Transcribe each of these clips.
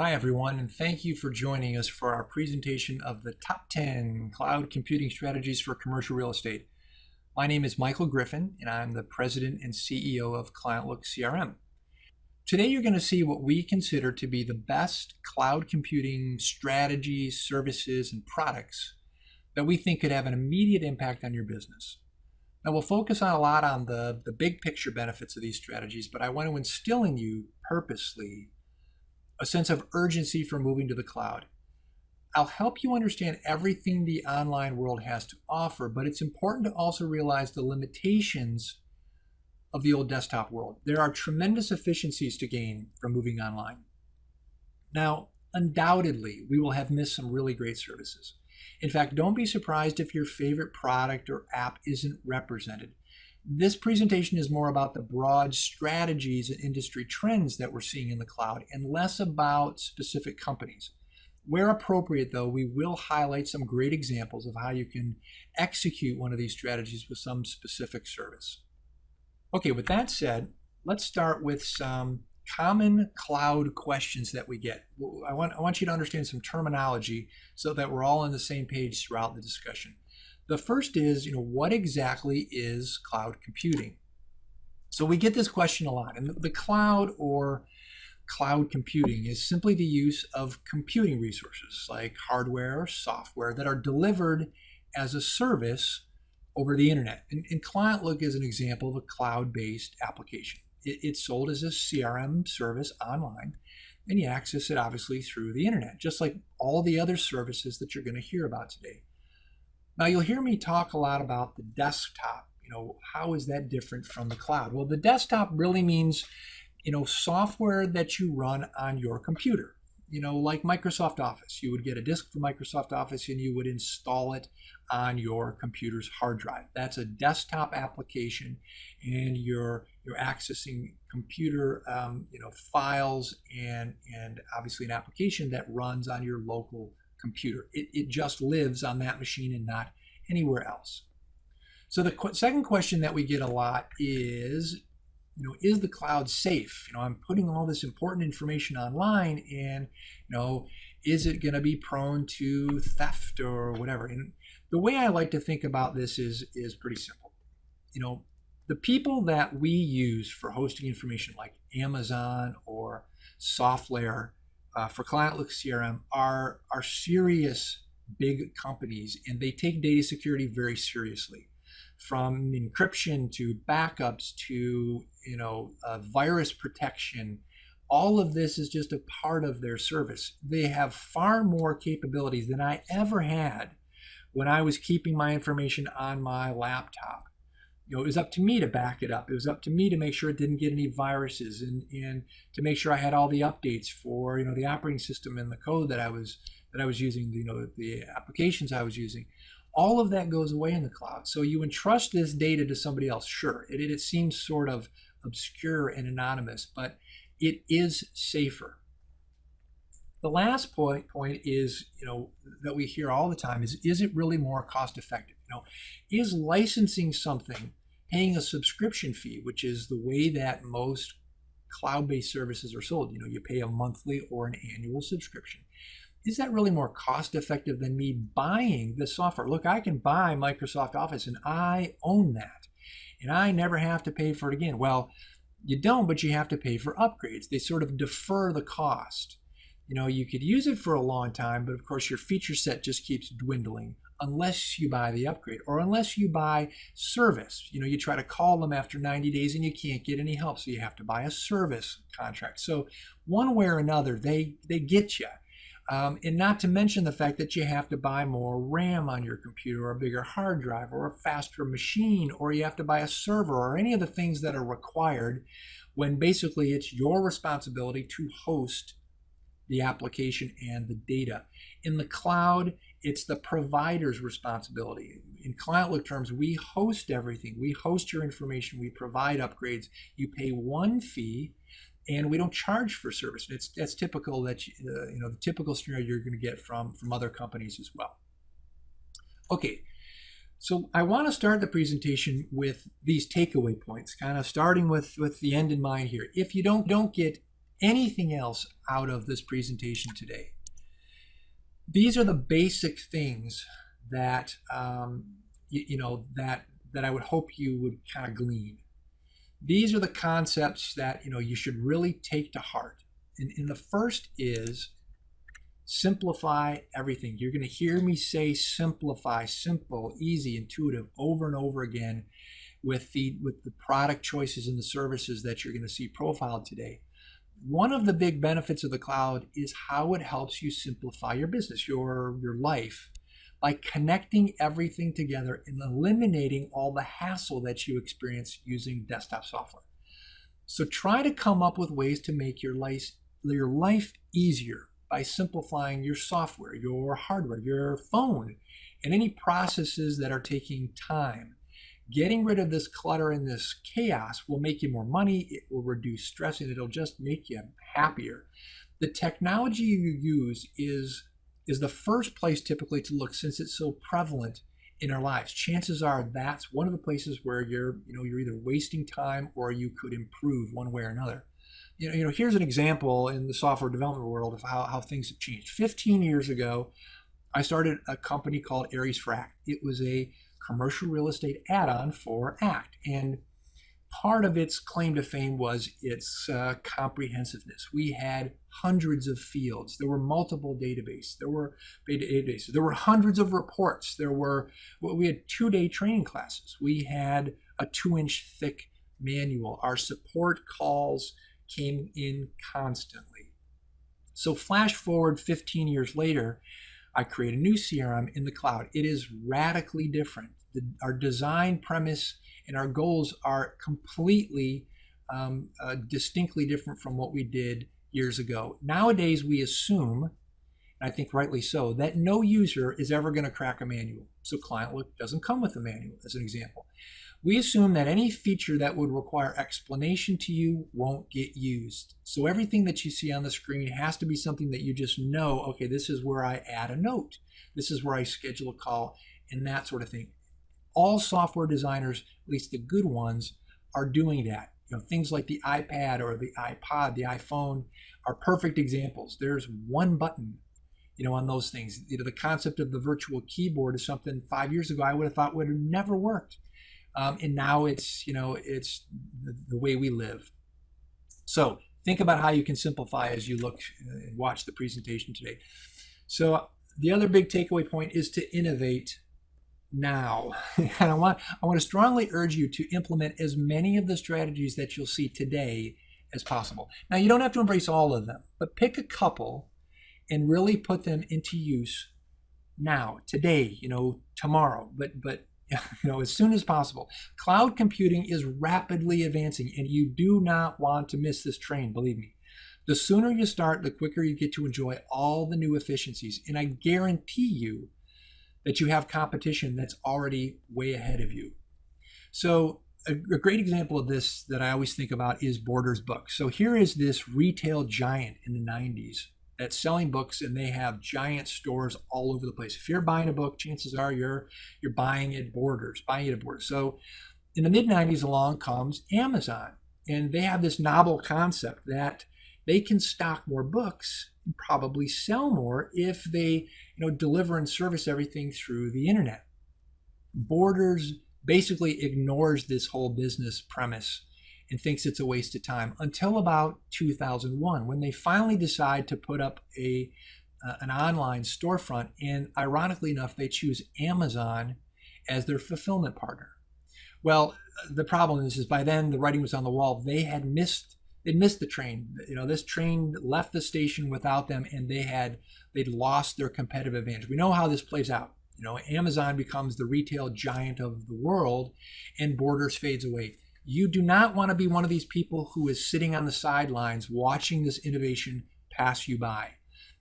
Hi, everyone, and thank you for joining us for our presentation of the top 10 cloud computing strategies for commercial real estate. My name is Michael Griffin, and I'm the president and CEO of ClientLook CRM. Today, you're going to see what we consider to be the best cloud computing strategies, services, and products that we think could have an immediate impact on your business. Now, we'll focus on a lot on the big picture benefits of these strategies, but I want to instill in you purposely a sense of urgency for moving to the cloud. I'll help you understand everything the online world has to offer, but it's important to also realize the limitations of the old desktop world. There are tremendous efficiencies to gain from moving online. Now, undoubtedly, we will have missed some really great services. In fact, don't be surprised if your favorite product or app isn't represented. This presentation is more about the broad strategies and industry trends that we're seeing in the cloud and less about specific companies. Where appropriate, though, we will highlight some great examples of how you can execute one of these strategies with some specific service. Okay, with that said, let's start with some common cloud questions that we get. I want you to understand some terminology so that we're all on the same page throughout the discussion. The first is, what exactly is cloud computing? So we get this question a lot. And the cloud or cloud computing is simply the use of computing resources like hardware or software that are delivered as a service over the internet. And ClientLook is an example of a cloud-based application. It's sold as a CRM service online, and you access it obviously through the internet, just like all the other services that you're going to hear about today. Now, you'll hear me talk a lot about the desktop. How is that different from the cloud? Well, the desktop really means, software that you run on your computer. Like Microsoft Office. You would get a disk from Microsoft Office and you would install it on your computer's hard drive. That's a desktop application, and you're accessing computer, files and obviously an application that runs on your local computer. It just lives on that machine and not anywhere else. So the second question that we get a lot is the cloud safe? I'm putting all this important information online, and is it going to be prone to theft or whatever? And the way I like to think about this is pretty simple. The people that we use for hosting information like Amazon or SoftLayer for ClientLook CRM are serious big companies, and they take data security very seriously. From encryption to backups to virus protection, all of this is just a part of their service. They have far more capabilities than I ever had when I was keeping my information on my laptop. It was up to me to back it up. It was up to me to make sure it didn't get any viruses and to make sure I had all the updates for the operating system and the code that I was using, the applications I was using. All of that goes away in the cloud. So you entrust this data to somebody else. Sure, it seems sort of obscure and anonymous, but it is safer. The last point is, that we hear all the time is it really more cost effective? Is licensing something, paying a subscription fee, which is the way that most cloud-based services are sold. You pay a monthly or an annual subscription. Is that really more cost effective than me buying the software? Look, I can buy Microsoft Office and I own that, and I never have to pay for it again. Well, you don't, but you have to pay for upgrades. They sort of defer the cost. You could use it for a long time, but of course your feature set just keeps dwindling unless you buy the upgrade or unless you buy service. You try to call them after 90 days and you can't get any help, so you have to buy a service contract. So one way or another, they get you. And not to mention the fact that you have to buy more RAM on your computer or a bigger hard drive or a faster machine, or you have to buy a server or any of the things that are required when basically it's your responsibility to host the application and the data. In the cloud, it's the provider's responsibility. In ClientLook terms, we host everything. We host your information. We provide upgrades. You pay one fee, and we don't charge for service. That's typical. The typical scenario you're going to get from other companies as well. Okay, so I want to start the presentation with these takeaway points, kind of starting with the end in mind here. If you don't get anything else out of this presentation today. These are the basic things that that I would hope you would kind of glean. These are the concepts that you should really take to heart. And the first is simplify everything. You're going to hear me say simplify, simple, easy, intuitive over and over again with the product choices and the services that you're going to see profiled today. One of the big benefits of the cloud is how it helps you simplify your business, your life, by connecting everything together and eliminating all the hassle that you experience using desktop software. So try to come up with ways to make your life easier by simplifying your software, your hardware, your phone, and any processes that are taking time. Getting rid of this clutter and this chaos will make you more money, it will reduce stress, and it'll just make you happier. The technology you use is the first place typically to look, since it's so prevalent in our lives. Chances are that's one of the places where you're either wasting time or you could improve one way or another. Here's an example in the software development world of how things have changed. 15 years ago, I started a company called Aries for ACT. It was a commercial real estate add-on for ACT, and part of its claim to fame was its comprehensiveness. We had hundreds of fields. There were multiple databases. There were hundreds of reports. We had 2-day training classes. We had a 2-inch thick manual. Our support calls came in constantly. So flash forward 15 years later, I create a new CRM in the cloud. It is radically different. Our design premise and our goals are completely distinctly different from what we did years ago. Nowadays, we assume, and I think rightly so, that no user is ever going to crack a manual. So ClientLook doesn't come with a manual, as an example. We assume that any feature that would require explanation to you won't get used. So everything that you see on the screen has to be something that you just know, okay, this is where I add a note. This is where I schedule a call, and that sort of thing. All software designers, at least the good ones, are doing that. Things like the iPad or the iPod, the iPhone are perfect examples. There's one button, on those things. The concept of the virtual keyboard is something 5 years ago I would have thought would have never worked. And now it's the way we live. So think about how you can simplify as you look and watch the presentation today. So the other big takeaway point is to innovate now. And I want to strongly urge you to implement as many of the strategies that you'll see today as possible. Now, you don't have to embrace all of them, but pick a couple and really put them into use now, today, tomorrow, but as soon as possible. Cloud computing is rapidly advancing, and you do not want to miss this train, believe me. The sooner you start, the quicker you get to enjoy all the new efficiencies. And I guarantee you that you have competition that's already way ahead of you. So a great example of this that I always think about is Borders Books. So here is this retail giant in the 90s that's selling books, and they have giant stores all over the place. If you're buying a book, chances are you're buying it at Borders. So in the mid-90s, along comes Amazon, and they have this novel concept that they can stock more books and probably sell more if they deliver and service everything through the internet. Borders basically ignores this whole business premise and thinks it's a waste of time until about 2001, when they finally decide to put up an online storefront. And ironically enough, they choose Amazon as their fulfillment partner. Well, the problem is by then the writing was on the wall. They'd missed the train. This train left the station without them, and they'd lost their competitive advantage. We know how this plays out. Amazon becomes the retail giant of the world, and Borders fades away. You do not want to be one of these people who is sitting on the sidelines watching this innovation pass you by.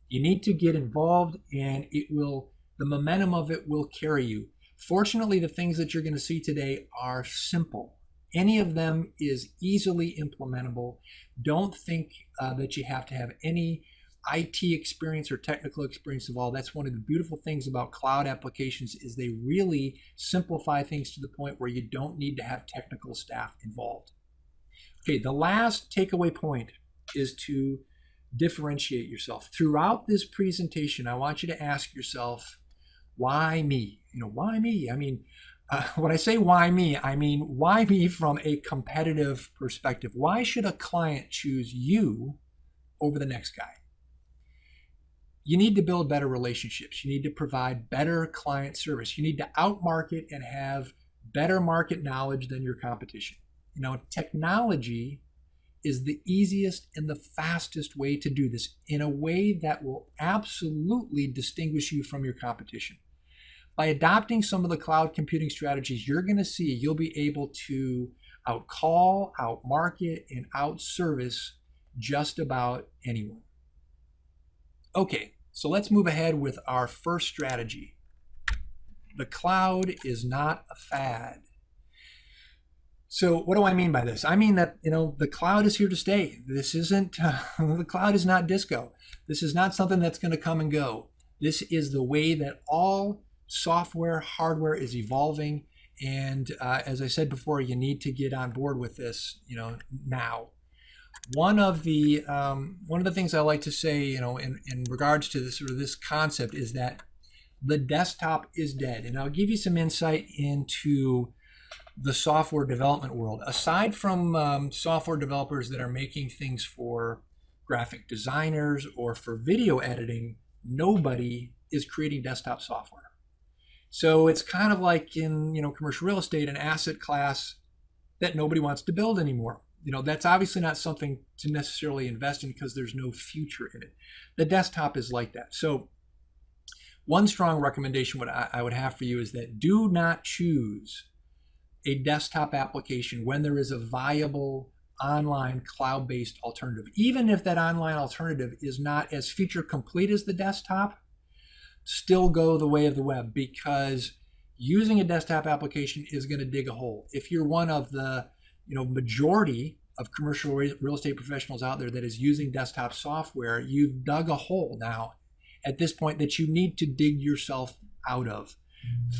You need to get involved, and the momentum of it will carry you. Fortunately, the things that you're going to see today are simple. Any of them is easily implementable. Don't think that you have to have any IT experience or technical experience of all. That's one of the beautiful things about cloud applications is they really simplify things to the point where you don't need to have technical staff involved. Okay, the last takeaway point is to differentiate yourself. Throughout this presentation, I want you to ask yourself, why me? Why me? I mean, when I say why me, I mean, why me from a competitive perspective? Why should a client choose you over the next guy? You need to build better relationships. You need to provide better client service. You need to outmarket and have better market knowledge than your competition. Technology is the easiest and the fastest way to do this in a way that will absolutely distinguish you from your competition. By adopting some of the cloud computing strategies, you're going to see you'll be able to outcall, outmarket, and outservice just about anyone. Okay, so let's move ahead with our first strategy. The cloud is not a fad. So what do I mean by this? I mean that, the cloud is here to stay. This isn't, the cloud is not disco. This is not something that's going to come and go. This is the way that all software, hardware is evolving. And as I said before, you need to get on board with this, now. One of the things I like to say, in regards to this concept is that the desktop is dead. And I'll give you some insight into the software development world. Aside from software developers that are making things for graphic designers or for video editing, nobody is creating desktop software. So it's kind of like in commercial real estate, an asset class that nobody wants to build anymore. That's obviously not something to necessarily invest in because there's no future in it. The desktop is like that. So one strong recommendation I would have for you is that do not choose a desktop application when there is a viable online cloud-based alternative. Even if that online alternative is not as feature complete as the desktop, still go the way of the web, because using a desktop application is going to dig a hole. If you're one of the majority of commercial real estate professionals out there that is using desktop software, you've dug a hole now at this point that you need to dig yourself out of.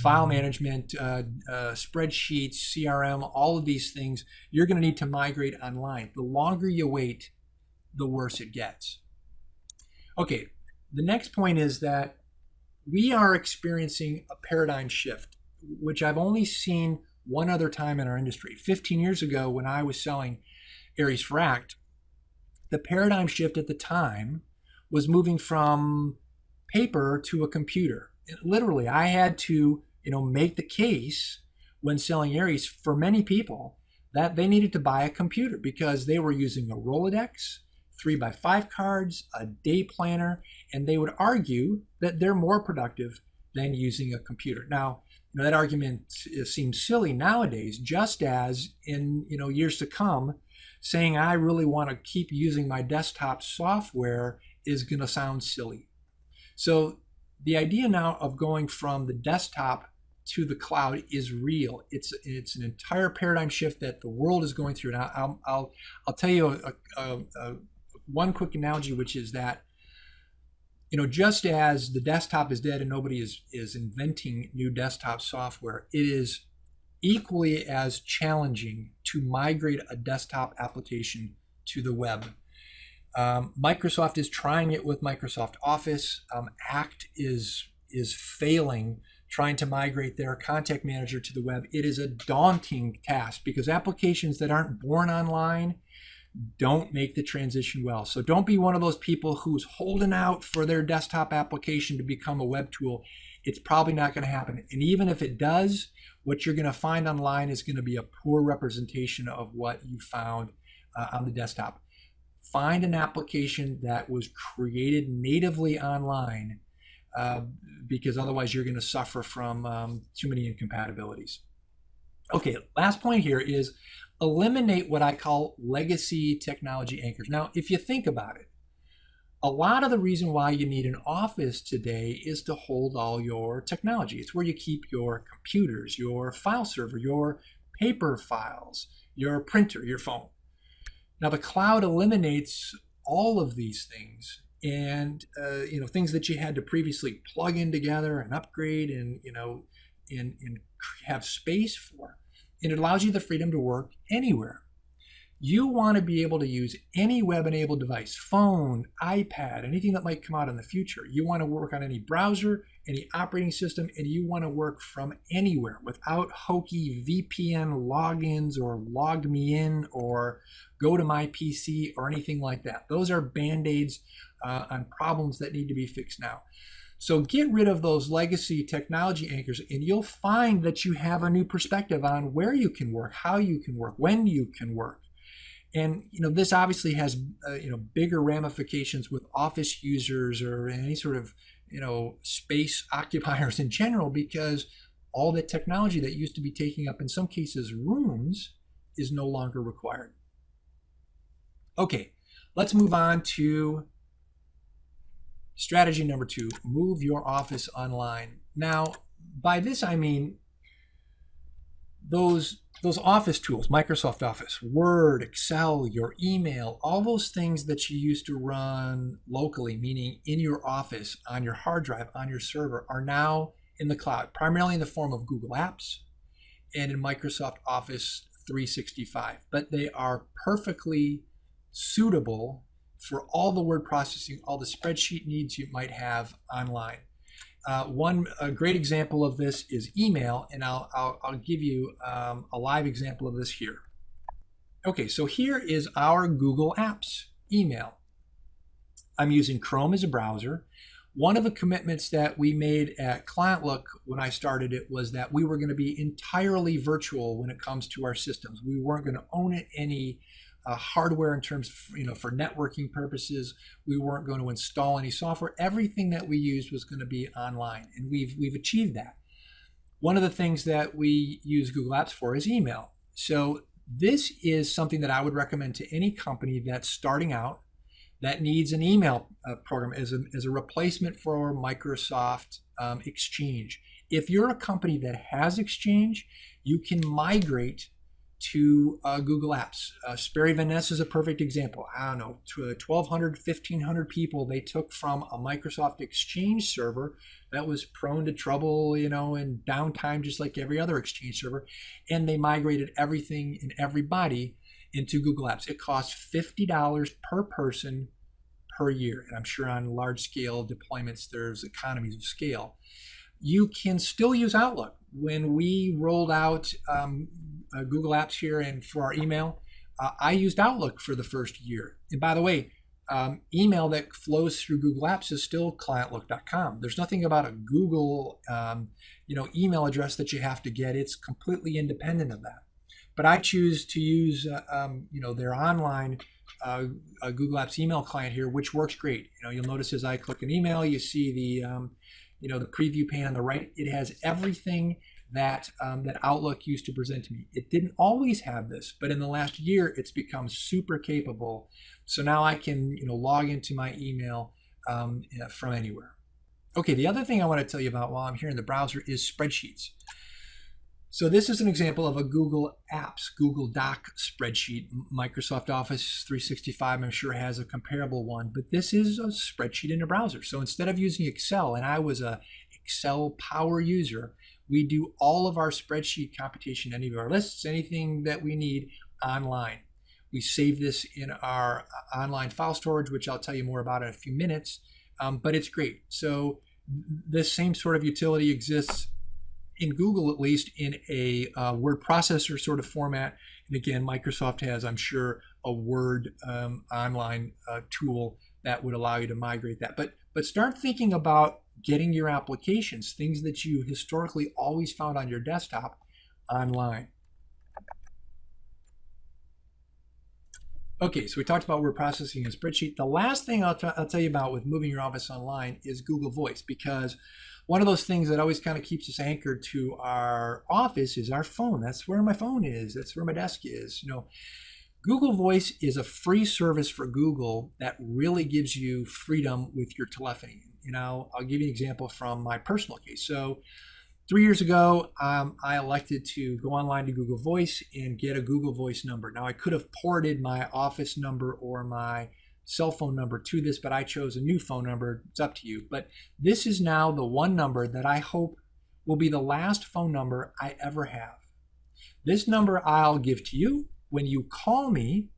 File management, spreadsheets, CRM, all of these things, you're going to need to migrate online. The longer you wait, the worse it gets. Okay, the next point is that we are experiencing a paradigm shift, which I've only seen one other time in our industry. 15 years ago, when I was selling Aries for Act, the paradigm shift at the time was moving from paper to a computer. Literally, I had to, make the case when selling Aries for many people that they needed to buy a computer because they were using a Rolodex, 3x5 cards, a day planner, and they would argue that they're more productive than using a computer. Now, that argument seems silly nowadays, just as in years to come, saying I really want to keep using my desktop software is going to sound silly. So the idea now of going from the desktop to the cloud is real. It's an entire paradigm shift that the world is going through. And I'll tell you one quick analogy, which is that just as the desktop is dead and nobody is inventing new desktop software, it is equally as challenging to migrate a desktop application to the web. Microsoft is trying it with Microsoft Office. Act is failing trying to migrate their contact manager to the web. It is a daunting task because applications that aren't born online don't make the transition well. So don't be one of those people who's holding out for their desktop application to become a web tool. It's probably not going to happen. And even if it does, what you're going to find online is going to be a poor representation of what you found on the desktop. Find an application that was created natively online, because otherwise you're going to suffer from too many incompatibilities. Okay, last point here is eliminate what I call legacy technology anchors. Now, if you think about it, a lot of the reason why you need an office today is to hold all your technology. It's where you keep your computers, your file server, your paper files, your printer, your phone. Now, the cloud eliminates all of these things, and things that you had to previously plug in together and upgrade and and have space for. And it allows you the freedom to work anywhere. You want to be able to use any web-enabled device, phone, iPad, anything that might come out in the future. You want to work on any browser, any operating system, and you want to work from anywhere without hokey VPN logins or log me in or go to my PC or anything like that. Those are band-aids on problems that need to be fixed now. So get rid of those legacy technology anchors, and you'll find that you have a new perspective on where you can work, how you can work, when you can work. And this obviously has bigger ramifications with office users or any sort of space occupiers in general, because all the technology that used to be taking up in some cases rooms is no longer required. Okay, let's move on to strategy number 2, move your office online. Now, by this I mean those office tools, Microsoft Office, Word, Excel, your email, all those things that you used to run locally, meaning in your office, on your hard drive, on your server, are now in the cloud, primarily in the form of Google Apps and in Microsoft Office 365. But they are perfectly suitable for all the word processing, all the spreadsheet needs you might have online. A great example of this is email, and I'll give you a live example of this here. Okay, so here is our Google Apps email. I'm using Chrome as a browser. One of the commitments that we made at ClientLook when I started it was that we were going to be entirely virtual when it comes to our systems. We weren't going to own any hardware in terms of, for networking purposes. We weren't going to install any software. Everything that we used was going to be online, and we've achieved that. One of the things that we use Google Apps for is email. So this is something that I would recommend to any company that's starting out that needs an email program as a replacement for Microsoft Exchange. If you're a company that has Exchange, you can migrate to Google Apps. Sperry Van Ness is a perfect example. I don't know, to 1,200, 1,500 people they took from a Microsoft Exchange server that was prone to trouble, and downtime just like every other Exchange server, and they migrated everything and everybody into Google Apps. It costs $50 per person per year, and I'm sure on large scale deployments there's economies of scale. You can still use Outlook. When we rolled out Google Apps here and for our email, I used Outlook for the first year. And by the way, email that flows through Google Apps is still clientlook.com. There's nothing about a Google email address that you have to get. It's completely independent of that. But I choose to use their online Google Apps email client here, which works great. You'll notice as I click an email, you see the preview pane on the right. It has everything that Outlook used to present to me. It didn't always have this, but in the last year, it's become super capable. So now I can log into my email from anywhere. Okay, the other thing I want to tell you about while I'm here in the browser is spreadsheets. So this is an example of a Google Apps, Google Doc spreadsheet. Microsoft Office 365, I'm sure, has a comparable one, but this is a spreadsheet in a browser. So instead of using Excel, and I was a Excel power user, we do all of our spreadsheet computation, any of our lists, anything that we need online. We save this in our online file storage, which I'll tell you more about in a few minutes, but it's great. So this same sort of utility exists in Google, at least in a word processor sort of format. And again, Microsoft has, I'm sure, a Word online tool that would allow you to migrate that. But start thinking about getting your applications, things that you historically always found on your desktop, online. Okay, so we talked about word processing and spreadsheet. The last thing I'll tell you about with moving your office online is Google Voice, because one of those things that always kind of keeps us anchored to our office is our phone. That's where my phone is. That's where my desk is. Google Voice is a free service for Google that really gives you freedom with your telephony. I'll give you an example from my personal case. So 3 years ago, I elected to go online to Google Voice and get a Google Voice number. Now, I could have ported my office number or my cell phone number to this, but I chose a new phone number. It's up to you. But this is now the one number that I hope will be the last phone number I ever have. This number I'll give to you. when you call me,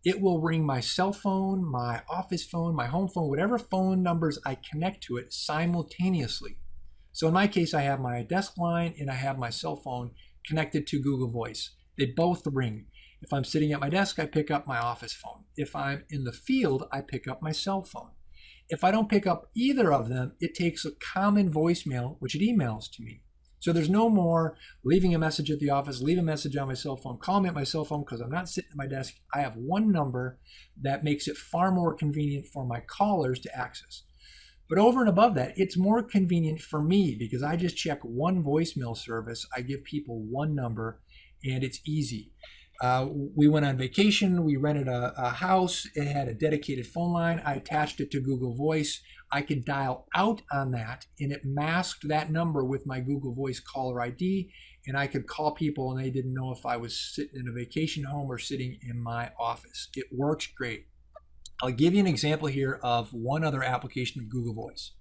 it will ring my cell phone, my office phone, my home phone, whatever phone numbers I connect to it simultaneously. So in my case, I have my desk line and I have my cell phone connected to Google Voice. They both ring. If I'm sitting at my desk, I pick up my office phone. If I'm in the field, I pick up my cell phone. If I don't pick up either of them, it takes a common voicemail, which it emails to me. So there's no more leaving a message at the office, leave a message on my cell phone, call me at my cell phone because I'm not sitting at my desk. I have one number that makes it far more convenient for my callers to access. But over and above that, it's more convenient for me because I just check one voicemail service. I give people one number and it's easy. We went on vacation. We rented a house. It had a dedicated phone line. I attached it to Google Voice. I could dial out on that and it masked that number with my Google Voice caller ID. And I could call people and they didn't know if I was sitting in a vacation home or sitting in my office. It works great. I'll give you an example here of one other application of Google Voice.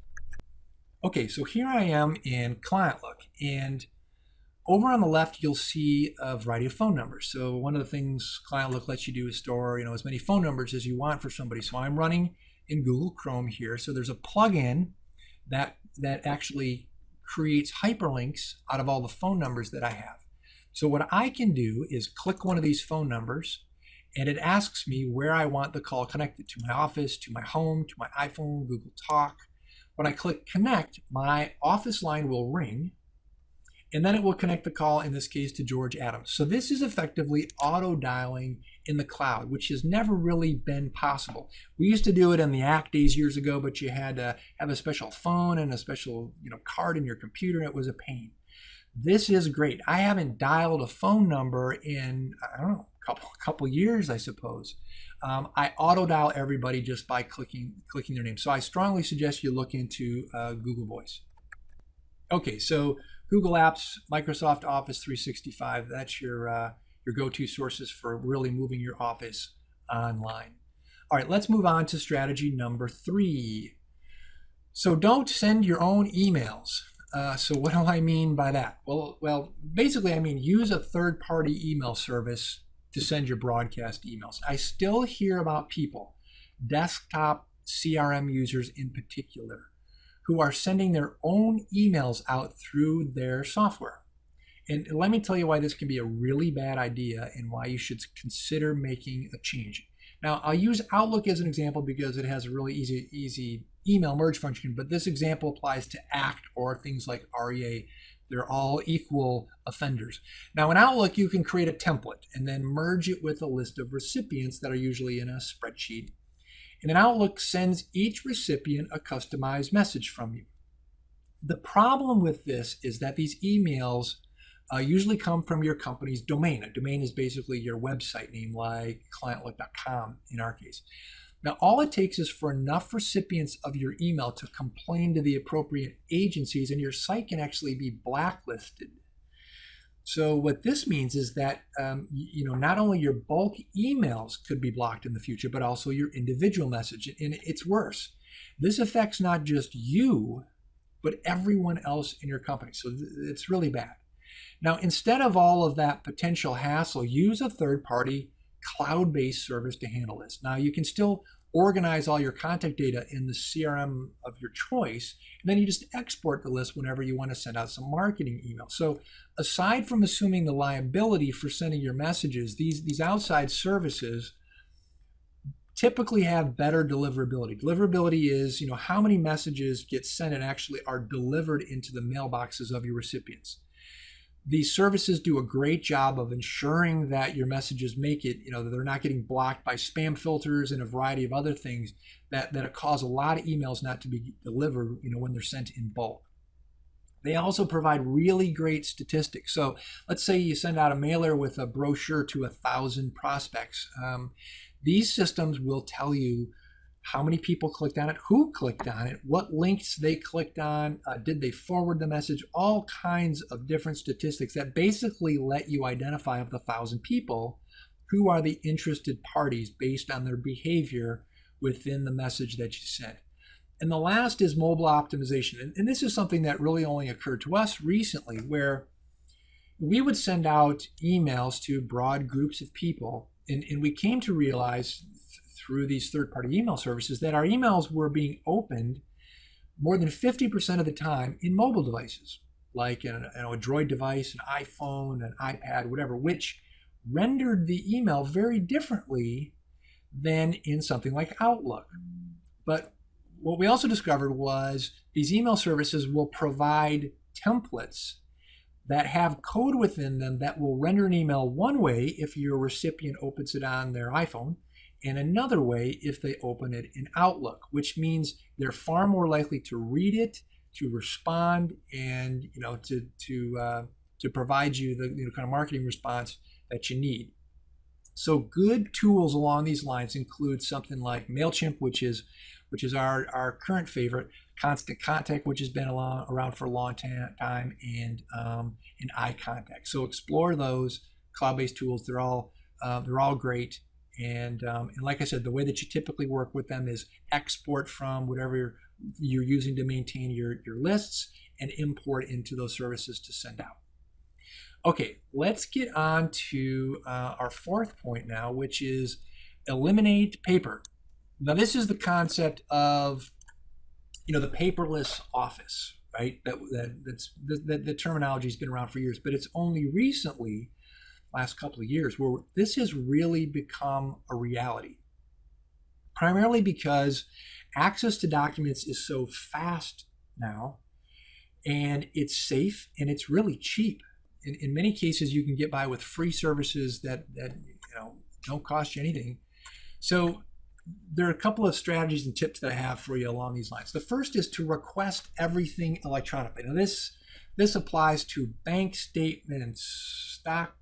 Okay, so here I am in ClientLook, and over on the left, you'll see a variety of phone numbers. So one of the things ClientLook lets you do is store, as many phone numbers as you want for somebody. So I'm running in Google Chrome here. So there's a plugin that actually creates hyperlinks out of all the phone numbers that I have. So what I can do is click one of these phone numbers, and it asks me where I want the call connected to: my office, to my home, to my iPhone, Google Talk. When I click connect, my office line will ring, and then it will connect the call, in this case, to George Adams. So this is effectively auto dialing in the cloud, which has never really been possible. We used to do it in the ACT days years ago, but you had to have a special phone and a special card in your computer, and it was a pain. This is great. I haven't dialed a phone number in, I don't know, couple years, I suppose. I auto dial everybody just by clicking their name. So I strongly suggest you look into Google Voice. Okay, so Google Apps, Microsoft Office 365, that's your go-to sources for really moving your office online. All right, let's move on to strategy number 3. So don't send your own emails. So what do I mean by that? Well, basically I mean use a third-party email service to send your broadcast emails. I still hear about people, desktop CRM users in particular, who are sending their own emails out through their software. And let me tell you why this can be a really bad idea and why you should consider making a change. Now, I'll use Outlook as an example because it has a really easy email merge function, but this example applies to ACT or things like REA. They're all equal offenders. Now in Outlook, you can create a template and then merge it with a list of recipients that are usually in a spreadsheet. And then Outlook sends each recipient a customized message from you. The problem with this is that these emails usually come from your company's domain. A domain is basically your website name, like clientlook.com in our case. Now, all it takes is for enough recipients of your email to complain to the appropriate agencies, and your site can actually be blacklisted. So what this means is that not only your bulk emails could be blocked in the future, but also your individual message. And it's worse. This affects not just you, but everyone else in your company. So it's really bad. Now, instead of all of that potential hassle, use a third-party cloud-based service to handle this. Now, you can still organize all your contact data in the CRM of your choice, and then you just export the list whenever you want to send out some marketing emails. So aside from assuming the liability for sending your messages, these outside services typically have better deliverability. Deliverability is, how many messages get sent and actually are delivered into the mailboxes of your recipients. These services do a great job of ensuring that your messages make it, that they're not getting blocked by spam filters and a variety of other things that cause a lot of emails not to be delivered, when they're sent in bulk. They also provide really great statistics. So let's say you send out a mailer with a brochure to 1,000 prospects. These systems will tell you how many people clicked on it, who clicked on it, what links they clicked on, did they forward the message, all kinds of different statistics that basically let you identify of the 1,000 people who are the interested parties based on their behavior within the message that you sent. And the last is mobile optimization. And this is something that really only occurred to us recently, where we would send out emails to broad groups of people. And we came to realize through these third-party email services that our emails were being opened more than 50% of the time in mobile devices, like a Droid device, an iPhone, an iPad, whatever, which rendered the email very differently than in something like Outlook. But what we also discovered was these email services will provide templates that have code within them that will render an email one way if your recipient opens it on their iPhone, and another way if they open it in Outlook, which means they're far more likely to read it, to respond, and to provide you the kind of marketing response that you need. So good tools along these lines include something like MailChimp, which is our current favorite, Constant Contact, which has been around for a long time, and iContact. So explore those cloud-based tools. They're all great. And like I said, the way that you typically work with them is export from whatever you're using to maintain your lists and import into those services to send out. Okay, let's get on to our fourth point now, which is eliminate paper. Now, this is the concept of the paperless office, right? The terminology has been around for years, but it's only recently, last couple of years, where this has really become a reality. Primarily because access to documents is so fast now, and it's safe, and it's really cheap. In many cases, you can get by with free services that don't cost you anything. So there are a couple of strategies and tips that I have for you along these lines. The first is to request everything electronically. Now this applies to bank statements, stock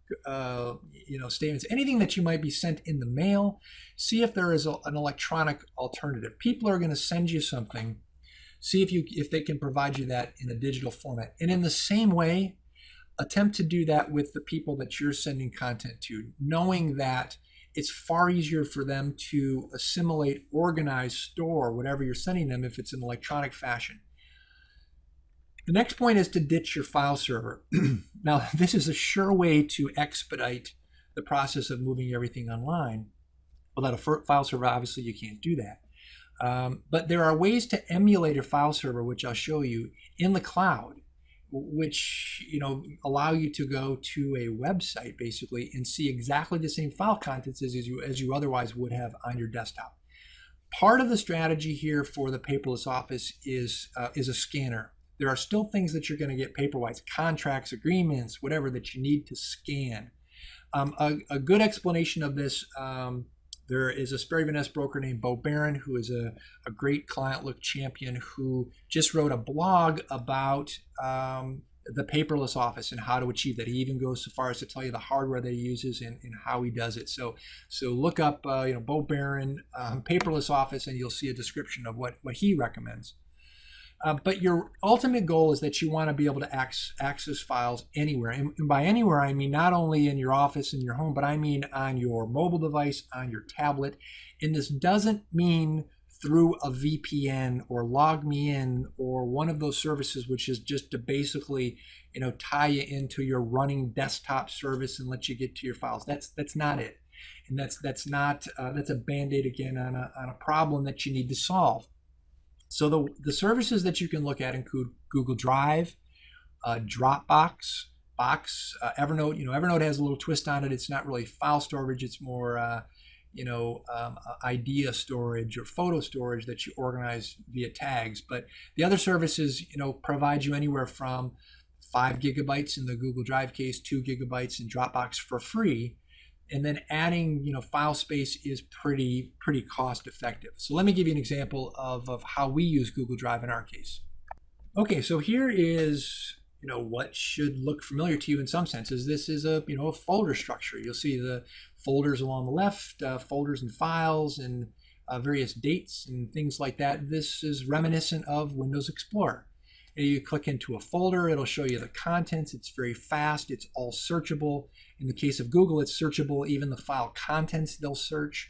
statements, anything that you might be sent in the mail. See if there is an electronic alternative. People are going to send you something. See if they can provide you that in a digital format. And in the same way, attempt to do that with the people that you're sending content to, knowing that it's far easier for them to assimilate, organize, store whatever you're sending them if it's in electronic fashion. The next point is to ditch your file server. Now, this is a sure way to expedite the process of moving everything online. Without a file server, obviously you can't do that. But there are ways to emulate a file server, which I'll show you, in the cloud, which allow you to go to a website basically and see exactly the same file contents as you otherwise would have on your desktop. Part of the strategy here for the paperless office is a scanner. There are still things that you're going to get paper-wise, contracts, agreements, whatever that you need to scan. A good explanation of this, there is a Sperry Van Ness broker named Bo Barron, who is a great ClientLook champion, who just wrote a blog about the paperless office and how to achieve that. He even goes so far as to tell you the hardware that he uses and how he does it. So look up Bo Barron paperless office, and you'll see a description of what he recommends. But your ultimate goal is that you want to be able to access files anywhere. And by anywhere, I mean not only in your office, in your home, but I mean on your mobile device, on your tablet. And this doesn't mean through a VPN or LogMeIn or one of those services, which is just to basically tie you into your running desktop service and let you get to your files. That's not it. And that's a Band-Aid again on a problem that you need to solve. So the services that you can look at include Google Drive, Dropbox, Evernote. Evernote has a little twist on it. It's not really file storage. It's more, idea storage or photo storage that you organize via tags. But the other services, provide you anywhere from 5 gigabytes in the Google Drive case, 2 gigabytes in Dropbox for free. And then adding, file space is pretty cost effective. So let me give you an example of how we use Google Drive in our case. Okay, so here is, what should look familiar to you in some senses. This is a folder structure. You'll see the folders along the left, folders and files and various dates and things like that. This is reminiscent of Windows Explorer. You click into a folder, it'll show you the contents. It's very fast. It's all searchable. In the case of Google, it's searchable. Even the file contents, they'll search.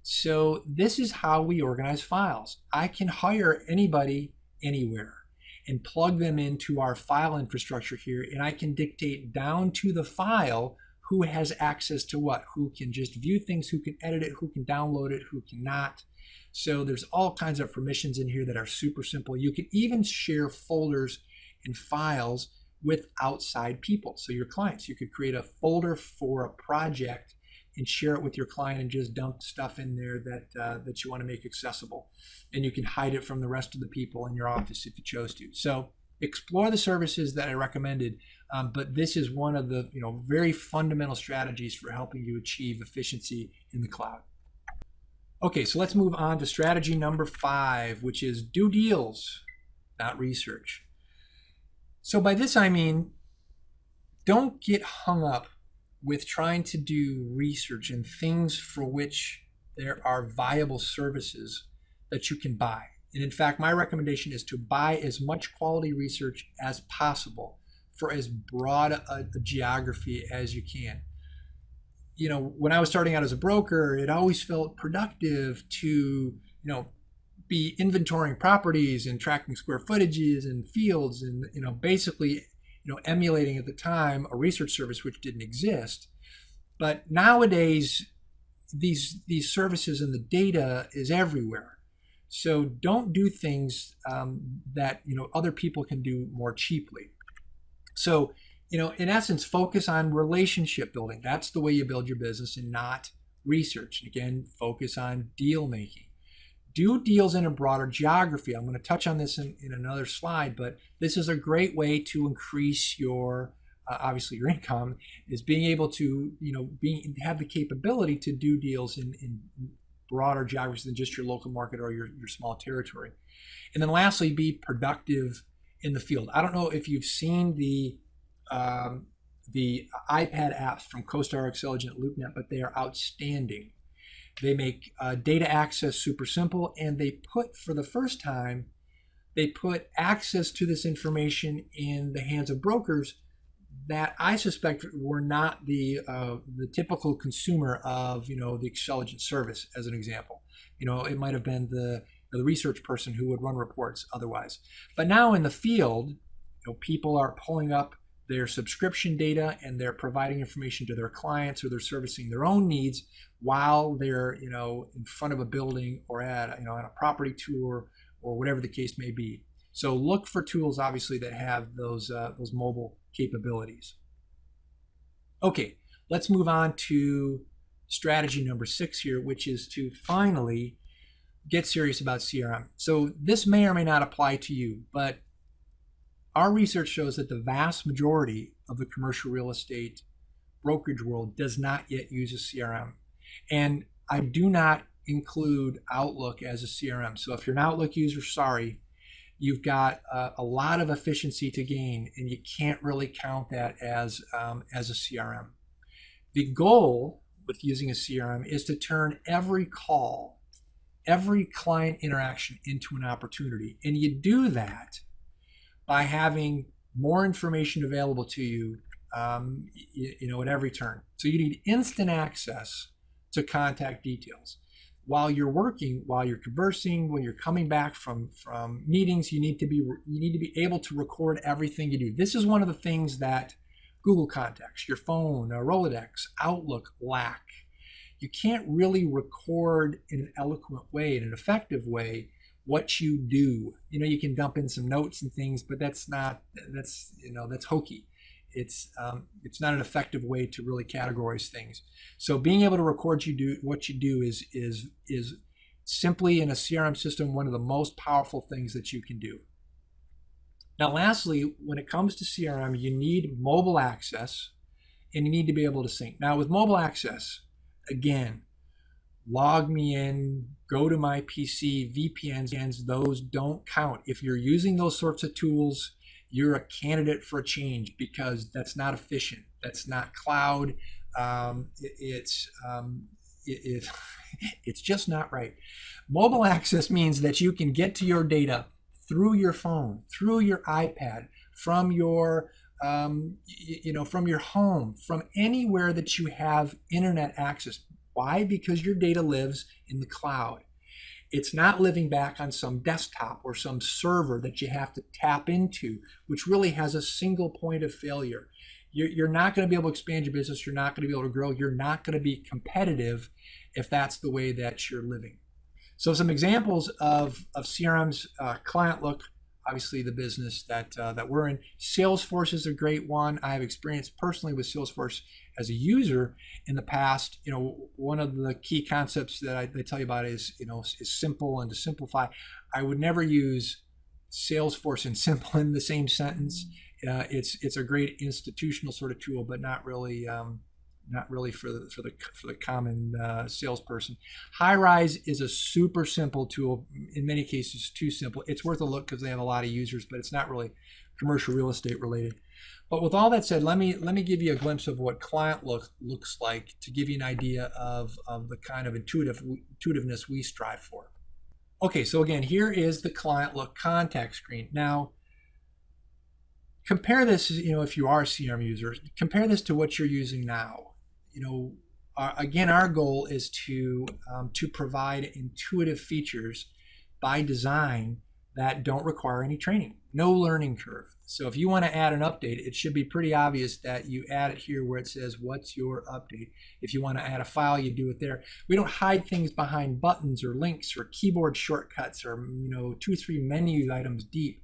So this is how we organize files. I can hire anybody anywhere. and plug them into our file infrastructure here. And I can dictate down to the file who has access to what, who can just view things, who can edit it, who can download it, who cannot. So there's all kinds of permissions in here that are super simple. You can even share folders and files with outside people. So your clients, you could create a folder for a project and share it with your client and just dump stuff in there that you want to make accessible. And you can hide it from the rest of the people in your office if you chose to. So explore the services that I recommended, but this is one of the very fundamental strategies for helping you achieve efficiency in the cloud. Okay, so let's move on to strategy number 5, which is do deals, not research. So by this I mean, don't get hung up with trying to do research and things for which there are viable services that you can buy. And in fact, my recommendation is to buy as much quality research as possible for as broad a geography as you can. When I was starting out as a broker, it always felt productive to, be inventorying properties and tracking square footages and fields and, basically, emulating at the time a research service which didn't exist. But nowadays, these services and the data is everywhere. So don't do things that other people can do more cheaply. So in essence, focus on relationship building. That's the way you build your business, and not research. And again, focus on deal making. Do deals in a broader geography. I'm going to touch on this in another slide, but this is a great way to increase your obviously your income, is being able to have the capability to do deals in broader geographies than just your local market or your small territory. And then lastly, be productive in the field. I don't know if you've seen the iPad apps from CoStar, Xceligent, LoopNet, but they are outstanding. They make data access super simple, and they put, for the first time, they put access to this information in the hands of brokers that I suspect were not the typical consumer of the Xceligent service, as an example. It might have been the research person who would run reports otherwise. But now in the field, people are pulling up their subscription data and they're providing information to their clients, or they're servicing their own needs while they're in front of a building or at on a property tour or whatever the case may be. So look for tools, obviously, that have those mobile capabilities. Okay, let's move on to strategy number 6 here, which is to finally get serious about CRM. So this may or may not apply to you, but our research shows that the vast majority of the commercial real estate brokerage world does not yet use a CRM. And I do not include Outlook as a CRM. So if you're an Outlook user, sorry, you've got a lot of efficiency to gain, and you can't really count that as a CRM. The goal with using a CRM is to turn every call, every client interaction into an opportunity. And you do that by having more information available to you, at every turn. So you need instant access to contact details. While you're working, while you're conversing, when you're coming back from meetings, you need to be able to record everything you do. This is one of the things that Google Contacts, your phone, Rolodex, Outlook lack. You can't really record in an eloquent way, in an effective way, what you do. You can dump in some notes and things, but that's hokey. It's not an effective way to really categorize things. So being able to record what you do is simply, in a CRM system, one of the most powerful things that you can do. Now, lastly, when it comes to CRM, you need mobile access, and you need to be able to sync. Now, with mobile access, again, log me in, go to my PC, VPNs, those don't count. If you're using those sorts of tools, you're a candidate for a change, because that's not efficient. That's not cloud. It's just not right. Mobile access means that you can get to your data through your phone, through your iPad, from your from your home, from anywhere that you have internet access. Why? Because your data lives in the cloud. It's not living back on some desktop or some server that you have to tap into, which really has a single point of failure. You're not going to be able to expand your business. You're not going to be able to grow. You're not going to be competitive if that's the way that you're living. So some examples of CRM's ClientLook, obviously the business that we're in. Salesforce is a great one. I have experience personally with Salesforce as a user in the past. One of the key concepts that I tell you about is simple and to simplify. I would never use Salesforce and simple in the same sentence. It's a great institutional sort of tool, but not really for the common salesperson. HighRise is a super simple tool. In many cases, too simple. It's worth a look because they have a lot of users, but it's not really commercial real estate related. But with all that said, let me give you a glimpse of what ClientLook looks like to give you an idea of the kind of intuitiveness we strive for. Okay, so again, here is the ClientLook contact screen. Now, compare this, if you are a CRM user, compare this to what you're using now. Again, our goal is to provide intuitive features by design that don't require any training, no learning curve. So if you want to add an update, it should be pretty obvious that you add it here where it says, what's your update? If you want to add a file, you do it there. We don't hide things behind buttons or links or keyboard shortcuts or, 2 or 3 menu items deep.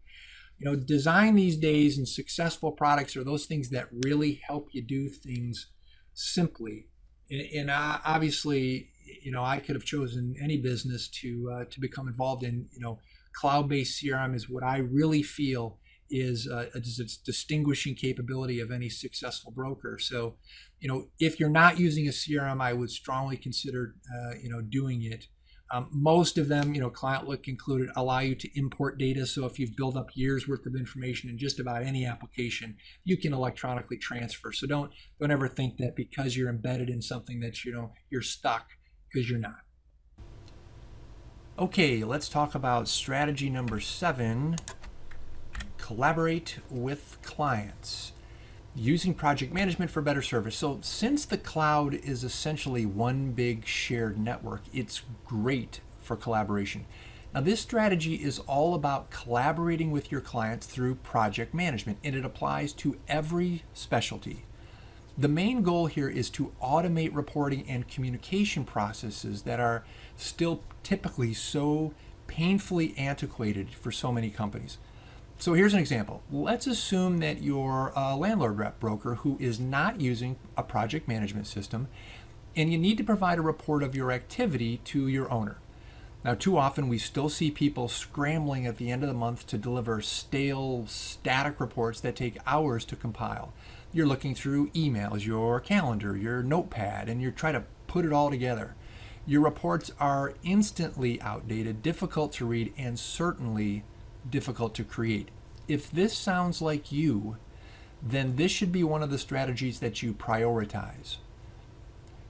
Design these days and successful products are those things that really help you do things simply. And obviously, I could have chosen any business to become involved in. Cloud-based CRM is what I really feel is a distinguishing capability of any successful broker. So, if you're not using a CRM, I would strongly consider, doing it. Most of them, ClientLook included, allow you to import data. So if you've built up years worth of information in just about any application, you can electronically transfer. So don't ever think that because you're embedded in something that you're stuck, because you're not. Okay, let's talk about strategy number 7, collaborate with clients. Using project management for better service. So since the cloud is essentially one big shared network, it's great for collaboration. Now this strategy is all about collaborating with your clients through project management, and it applies to every specialty. The main goal here is to automate reporting and communication processes that are still typically so painfully antiquated for so many companies. So here's an example. Let's assume that you're a landlord rep broker who is not using a project management system, and you need to provide a report of your activity to your owner. Now, too often we still see people scrambling at the end of the month to deliver stale, static reports that take hours to compile. You're looking through emails, your calendar, your notepad, and you're trying to put it all together. Your reports are instantly outdated, difficult to read, and certainly difficult to create. If this sounds like you, then this should be one of the strategies that you prioritize.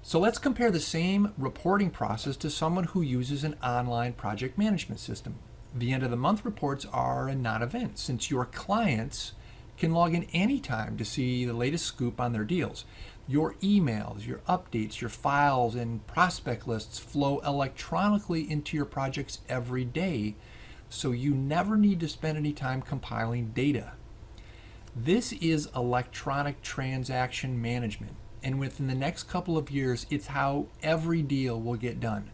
So let's compare the same reporting process to someone who uses an online project management system. The end of the month reports are a non-event since your clients can log in anytime to see the latest scoop on their deals. Your emails, your updates, your files, and prospect lists flow electronically into your projects every day, so you never need to spend any time compiling data. This is electronic transaction management, and within the next couple of years, it's how every deal will get done.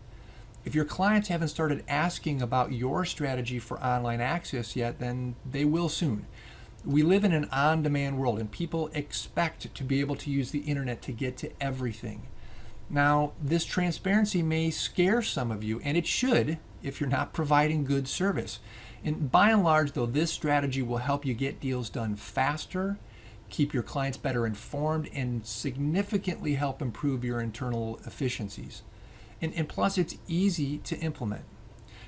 If your clients haven't started asking about your strategy for online access yet, then they will soon. We live in an on-demand world, and people expect to be able to use the internet to get to everything. Now, this transparency may scare some of you, and it should if you're not providing good service. And by and large, though, this strategy will help you get deals done faster, keep your clients better informed, and significantly help improve your internal efficiencies. And plus, it's easy to implement.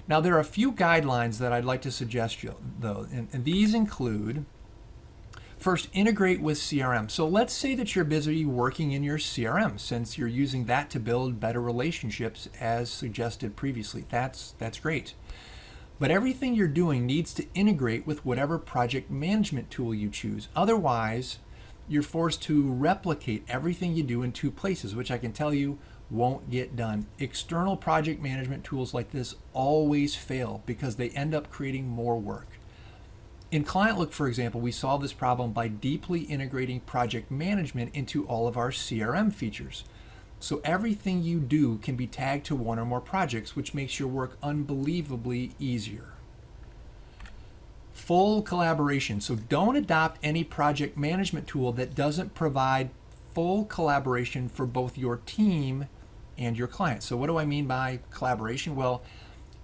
Now, there are a few guidelines that I'd like to suggest you, though, and these include: first, integrate with CRM. So let's say that you're busy working in your CRM since you're using that to build better relationships as suggested previously. That's great. But everything you're doing needs to integrate with whatever project management tool you choose. Otherwise, you're forced to replicate everything you do in 2 places, which I can tell you won't get done. External project management tools like this always fail because they end up creating more work. In ClientLook, for example, we solve this problem by deeply integrating project management into all of our CRM features. So everything you do can be tagged to one or more projects, which makes your work unbelievably easier. Full collaboration. So don't adopt any project management tool that doesn't provide full collaboration for both your team and your client. So what do I mean by collaboration? Well,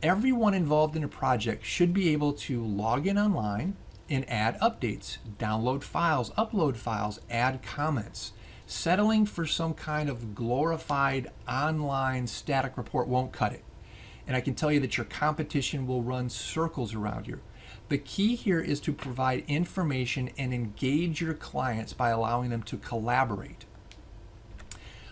everyone involved in a project should be able to log in online and add updates, download files, upload files, add comments. Settling for some kind of glorified online static report won't cut it. And I can tell you that your competition will run circles around you. The key here is to provide information and engage your clients by allowing them to collaborate.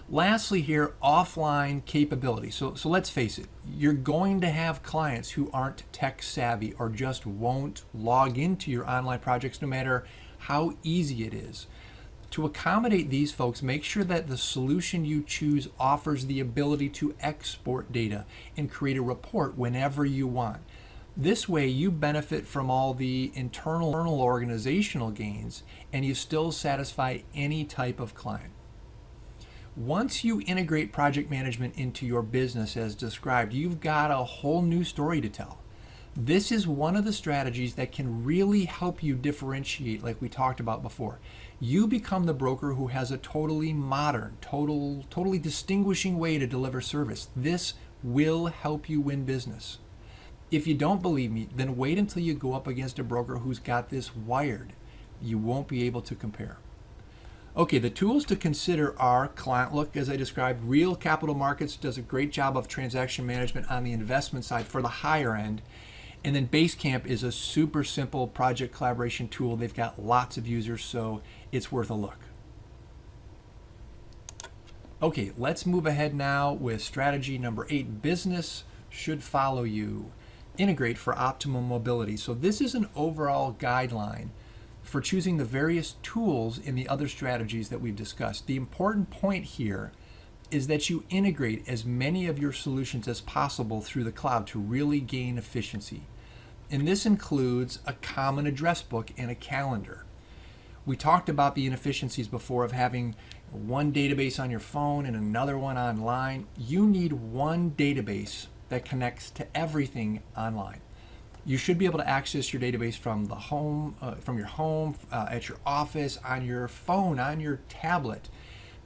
Lastly here, offline capability. So let's face it, you're going to have clients who aren't tech savvy or just won't log into your online projects no matter how easy it is. To accommodate these folks, make sure that the solution you choose offers the ability to export data and create a report whenever you want. This way you benefit from all the internal organizational gains and you still satisfy any type of client. Once you integrate project management into your business as described, you've got a whole new story to tell. This is one of the strategies that can really help you differentiate, like we talked about before. You become the broker who has a totally modern, totally distinguishing way to deliver service. This will help you win business. If you don't believe me, then wait until you go up against a broker who's got this wired. You won't be able to compare. Okay, the tools to consider are ClientLook, as I described. Real Capital Markets does a great job of transaction management on the investment side for the higher end. And then Basecamp is a super simple project collaboration tool. They've got lots of users, so it's worth a look. Okay, let's move ahead now with strategy number 8. Business should follow you. Integrate for optimum mobility. So this is an overall guideline for choosing the various tools in the other strategies that we've discussed. The important point here is that you integrate as many of your solutions as possible through the cloud to really gain efficiency. And this includes a common address book and a calendar. We talked about the inefficiencies before of having one database on your phone and another one online. You need one database that connects to everything online. You should be able to access your database from the home, from your home, at your office, on your phone, on your tablet.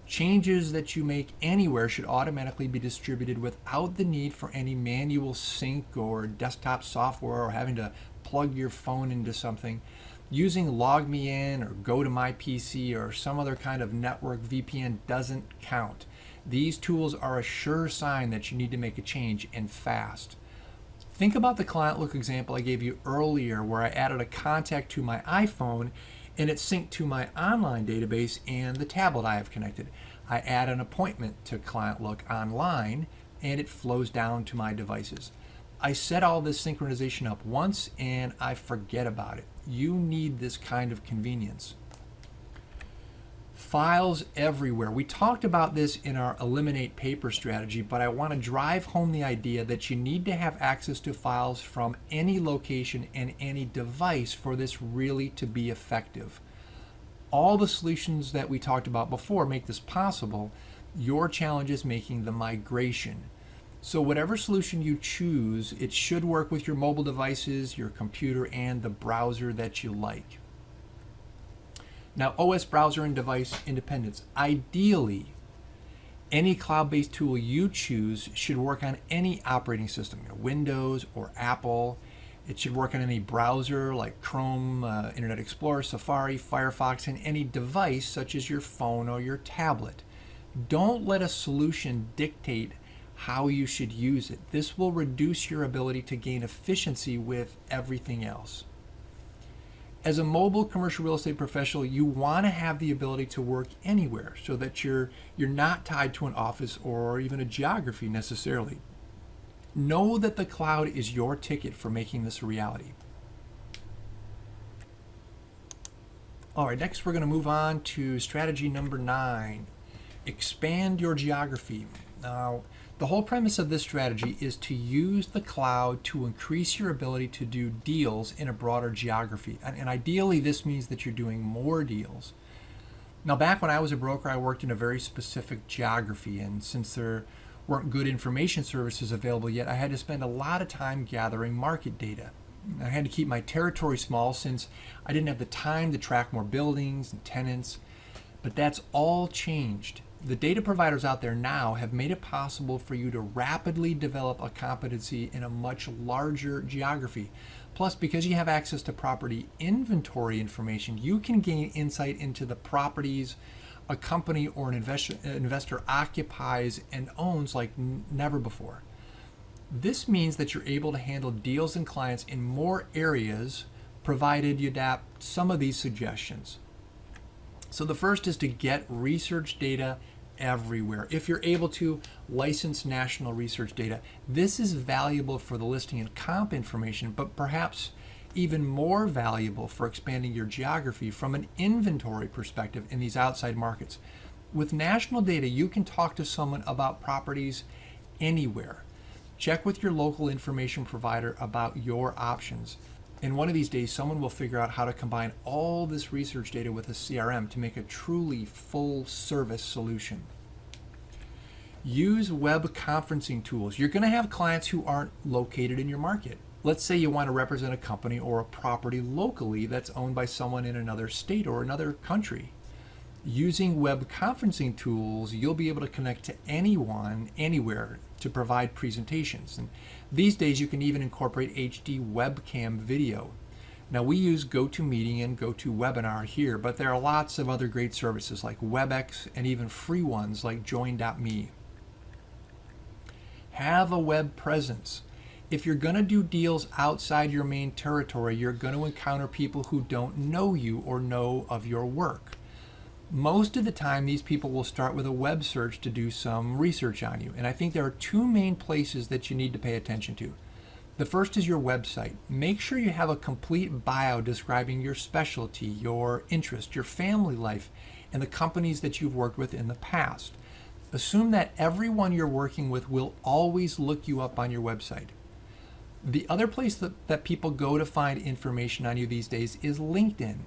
Changes that you make anywhere should automatically be distributed without the need for any manual sync or desktop software or having to plug your phone into something. Using LogMeIn or GoToMyPC or some other kind of network VPN doesn't count. These tools are a sure sign that you need to make a change, and fast. Think about the ClientLook example I gave you earlier where I added a contact to my iPhone and it synced to my online database and the tablet I have connected. I add an appointment to ClientLook online and it flows down to my devices. I set all this synchronization up once and I forget about it. You need this kind of convenience. Files everywhere. We talked about this in our eliminate paper strategy, but I want to drive home the idea that you need to have access to files from any location and any device for this really to be effective. All the solutions that we talked about before make this possible. Your challenge is making the migration. So whatever solution you choose, it should work with your mobile devices, your computer, and the browser that you like. Now, OS browser and device independence. Ideally, any cloud-based tool you choose should work on any operating system, Windows or Apple. It should work on any browser like Chrome, Internet Explorer, Safari, Firefox, and any device such as your phone or your tablet. Don't let a solution dictate how you should use it. This will reduce your ability to gain efficiency with everything else. As a mobile commercial real estate professional, you want to have the ability to work anywhere so that you're not tied to an office or even a geography necessarily. Know that the cloud is your ticket for making this a reality. All right, next we're going to move on to strategy number 9. Expand your geography. Now, the whole premise of this strategy is to use the cloud to increase your ability to do deals in a broader geography. And ideally, this means that you're doing more deals. Now, back when I was a broker, I worked in a very specific geography. And since there weren't good information services available yet, I had to spend a lot of time gathering market data. I had to keep my territory small since I didn't have the time to track more buildings and tenants. But that's all changed. The data providers out there now have made it possible for you to rapidly develop a competency in a much larger geography. Plus, because you have access to property inventory information, you can gain insight into the properties a company or an investor occupies and owns like never before. This means that you're able to handle deals and clients in more areas, provided you adapt some of these suggestions. So the first is to get research data everywhere. If you're able to license national research data, this is valuable for the listing and comp information, but perhaps even more valuable for expanding your geography from an inventory perspective in these outside markets. With national data, you can talk to someone about properties anywhere. Check with your local information provider about your options. And one of these days, someone will figure out how to combine all this research data with a CRM to make a truly full service solution. Use web conferencing tools. You're going to have clients who aren't located in your market. Let's say you want to represent a company or a property locally that's owned by someone in another state or another country. Using web conferencing tools, you'll be able to connect to anyone, anywhere, to provide presentations. And these days, you can even incorporate HD webcam video. Now, we use GoToMeeting and GoToWebinar here, but there are lots of other great services like WebEx and even free ones like Join.me. Have a web presence. If you're going to do deals outside your main territory, you're going to encounter people who don't know you or know of your work. Most of the time, these people will start with a web search to do some research on you. And I think there are two main places that you need to pay attention to. The first is your website. Make sure you have a complete bio describing your specialty, your interest, your family life, and the companies that you've worked with in the past. Assume that everyone you're working with will always look you up on your website. The other place that people go to find information on you these days is LinkedIn.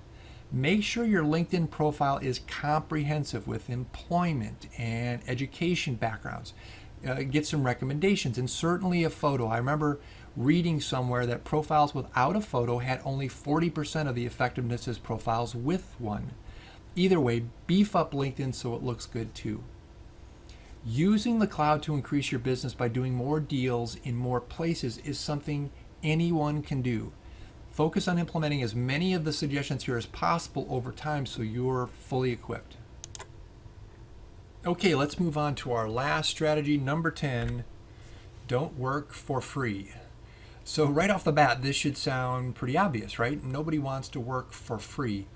Make sure your LinkedIn profile is comprehensive with employment and education backgrounds. Get some recommendations and certainly a photo. I remember reading somewhere that profiles without a photo had only 40% of the effectiveness as profiles with one. Either way, beef up LinkedIn so it looks good too. Using the cloud to increase your business by doing more deals in more places is something anyone can do. Focus on implementing as many of the suggestions here as possible over time so you're fully equipped. Okay, let's move on to our last strategy, number 10. Don't work for free. So right off the bat, this should sound pretty obvious, right? Nobody wants to work for free.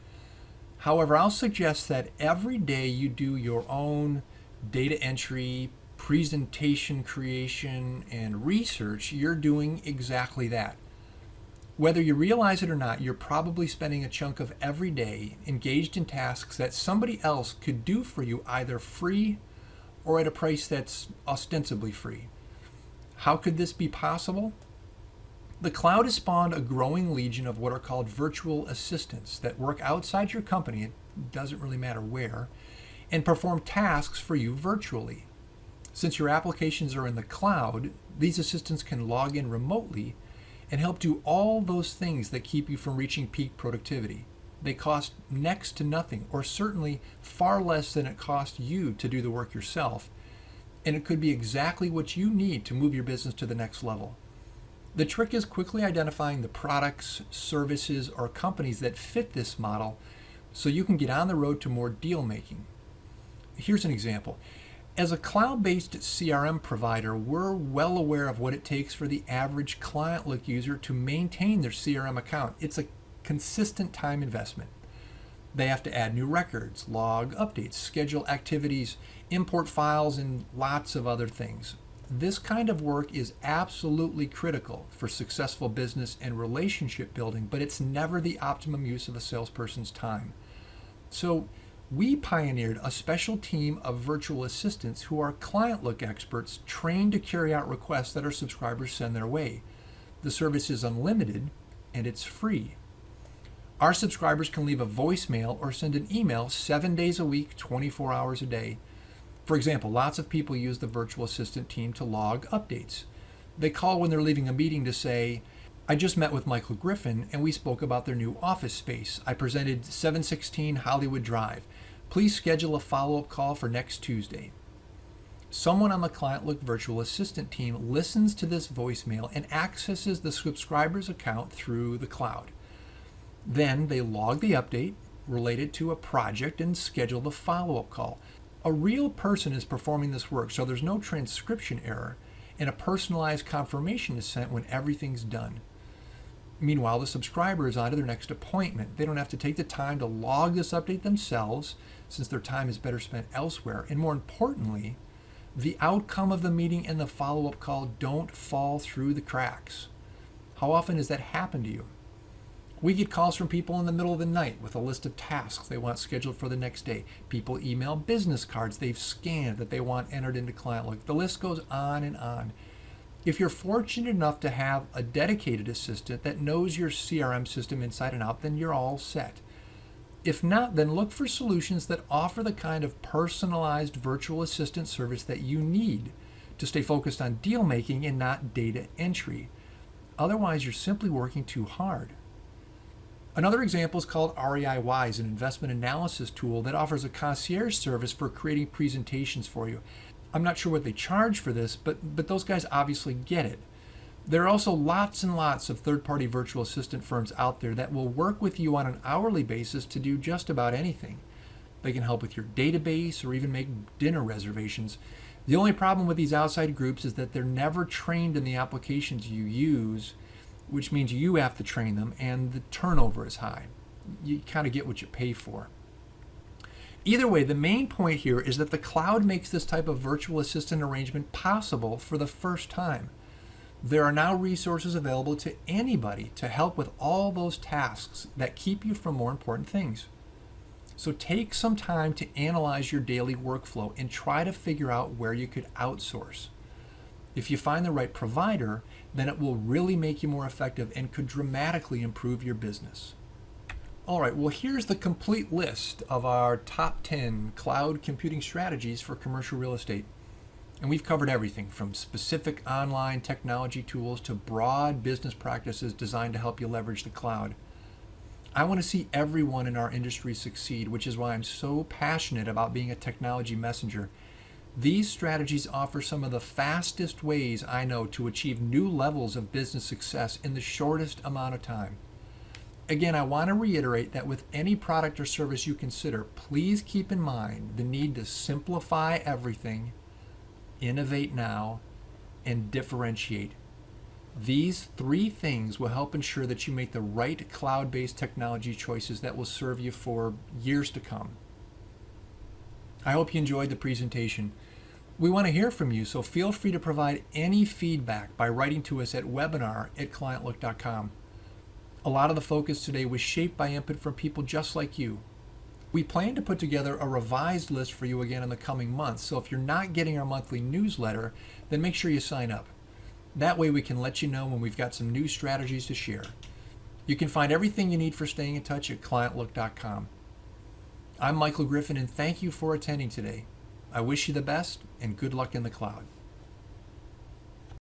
However, I'll suggest that every day you do your own data entry, presentation creation, and research, you're doing exactly that. Whether you realize it or not, you're probably spending a chunk of every day engaged in tasks that somebody else could do for you either free or at a price that's ostensibly free. How could this be possible? The cloud has spawned a growing legion of what are called virtual assistants that work outside your company, it doesn't really matter where, and perform tasks for you virtually. Since your applications are in the cloud, these assistants can log in remotely and help do all those things that keep you from reaching peak productivity. They cost next to nothing, or certainly far less than it costs you to do the work yourself, and it could be exactly what you need to move your business to the next level. The trick is quickly identifying the products, services, or companies that fit this model so you can get on the road to more deal making. Here's an example. As a cloud-based CRM provider, we're well aware of what it takes for the average ClientLook user to maintain their CRM account. It's a consistent time investment. They have to add new records, log updates, schedule activities, import files, and lots of other things. This kind of work is absolutely critical for successful business and relationship building, but it's never the optimum use of a salesperson's time. So We pioneered a special team of virtual assistants who are ClientLook experts trained to carry out requests that our subscribers send their way. The service is unlimited and it's free. Our subscribers can leave a voicemail or send an email 7 days a week, 24 hours a day. For example, lots of people use the virtual assistant team to log updates. They call when they're leaving a meeting to say, I just met with Michael Griffin and we spoke about their new office space. I presented 716 Hollywood Drive. Please schedule a follow-up call for next Tuesday. Someone on the ClientLook virtual assistant team listens to this voicemail and accesses the subscriber's account through the cloud. Then they log the update related to a project and schedule the follow-up call. A real person is performing this work, so there's no transcription error, and a personalized confirmation is sent when everything's done. Meanwhile, the subscriber is on to their next appointment. They don't have to take the time to log this update themselves, since their time is better spent elsewhere. And more importantly, the outcome of the meeting and the follow-up call don't fall through the cracks. How often has that happened to you? We get calls from people in the middle of the night with a list of tasks they want scheduled for the next day. People email business cards they've scanned that they want entered into ClientLook. The list goes on and on. If you're fortunate enough to have a dedicated assistant that knows your CRM system inside and out, then you're all set. If not, then look for solutions that offer the kind of personalized virtual assistant service that you need to stay focused on deal making and not data entry. Otherwise, you're simply working too hard. Another example is called REI Wise, an investment analysis tool that offers a concierge service for creating presentations for you. I'm not sure what they charge for this, but those guys obviously get it. There are also lots and lots of third-party virtual assistant firms out there that will work with you on an hourly basis to do just about anything. They can help with your database or even make dinner reservations. The only problem with these outside groups is that they're never trained in the applications you use, which means you have to train them, and the turnover is high. You kind of get what you pay for. Either way, the main point here is that the cloud makes this type of virtual assistant arrangement possible for the first time. There are now resources available to anybody to help with all those tasks that keep you from more important things. So take some time to analyze your daily workflow and try to figure out where you could outsource. If you find the right provider, then it will really make you more effective and could dramatically improve your business. All right, well, here's the complete list of our top 10 cloud computing strategies for commercial real estate. And we've covered everything from specific online technology tools to broad business practices designed to help you leverage the cloud. I want to see everyone in our industry succeed, which is why I'm so passionate about being a technology messenger. These strategies offer some of the fastest ways I know to achieve new levels of business success in the shortest amount of time. Again, I want to reiterate that with any product or service you consider, please keep in mind the need to simplify everything, innovate now, and differentiate. These three things will help ensure that you make the right cloud-based technology choices that will serve you for years to come. I hope you enjoyed the presentation. We want to hear from you, so feel free to provide any feedback by writing to us at webinar@clientlook.com. A lot of the focus today was shaped by input from people just like you. We plan to put together a revised list for you again in the coming months, so if you're not getting our monthly newsletter, then make sure you sign up. That way we can let you know when we've got some new strategies to share. You can find everything you need for staying in touch at clientlook.com. I'm Michael Griffin, and thank you for attending today. I wish you the best and good luck in the cloud.